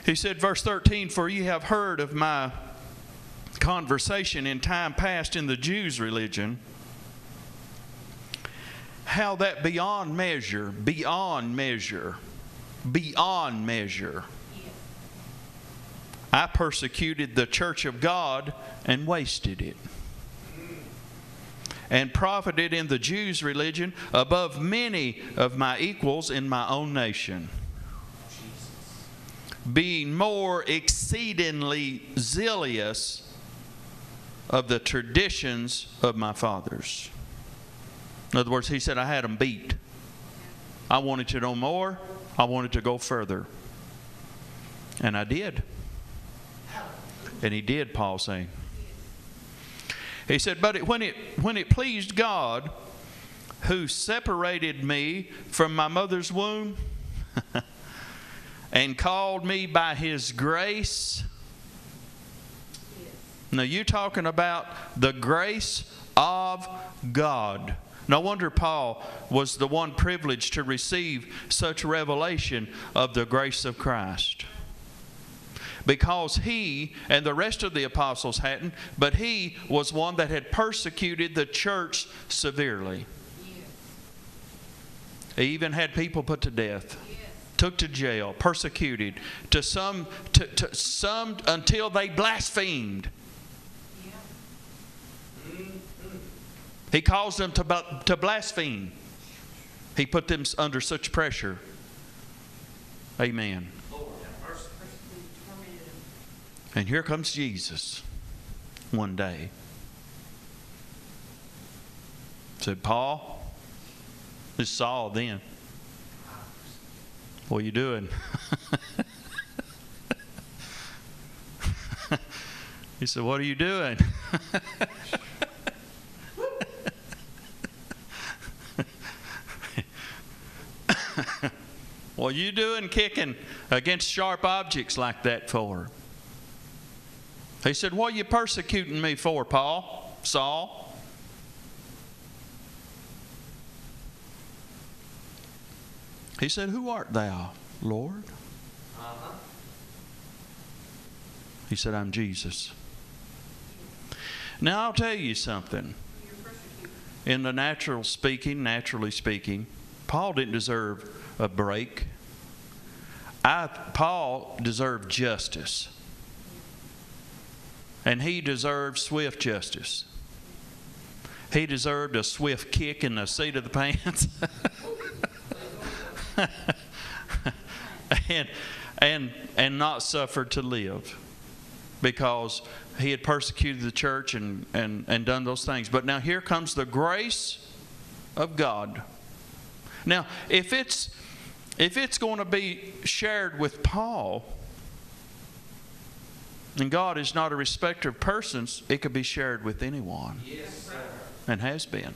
He said, verse 13, "For ye have heard of my conversation in time past in the Jews' religion, how that beyond measure, I persecuted the church of God and wasted it, and profited in the Jews' religion above many of my equals in my own nation, being more exceedingly zealous of the traditions of my fathers." In other words, he said, I had them beat. I wanted to know more. I wanted to go further. And I did. And he did, Paul saying. He said, but when it pleased God, who separated me from my mother's womb and called me by His grace. Now you're talking about the grace of God. No wonder Paul was the one privileged to receive such revelation of the grace of Christ. Because he and the rest of the apostles hadn't, but he was one that had persecuted the church severely. He even had people put to death, took to jail, persecuted, to some until they blasphemed. He caused them to blaspheme. He put them under such pressure. Amen. And here comes Jesus one day. Said, Paul, this is Saul then. What are you doing? He said, what are you doing? What are you doing kicking against sharp objects like that for? He said, what are you persecuting me for, Saul? He said, who art thou, Lord? He said, I'm Jesus. Now I'll tell you something. In the naturally speaking, Paul didn't deserve a break. Paul deserved justice. And he deserved swift justice. He deserved a swift kick in the seat of the pants. and not suffered to live. Because he had persecuted the church and done those things. But now here comes the grace of God. Now, if it's going to be shared with Paul, and God is not a respecter of persons, it could be shared with anyone. Yes, sir. And has been.